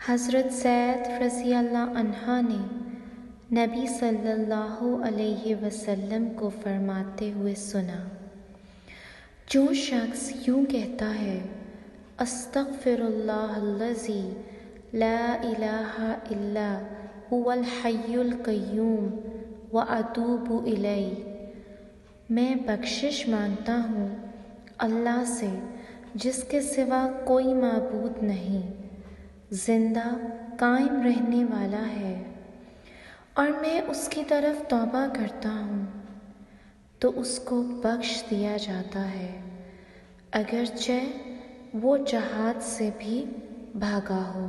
حضرت زید رضی اللہ عنہ نے نبی صلی اللہ علیہ وسلم کو فرماتے ہوئے سنا، جو شخص یوں کہتا ہے استغفر اللہ الذی لا الہ الا هو الحی القیوم واتوب الیہ، میں بخشش مانگتا ہوں اللہ سے جس کے سوا کوئی معبود نہیں، زندہ قائم رہنے والا ہے، اور میں اس کی طرف توبہ کرتا ہوں، تو اس کو بخش دیا جاتا ہے اگرچہ وہ جہاد سے بھی بھاگا ہو۔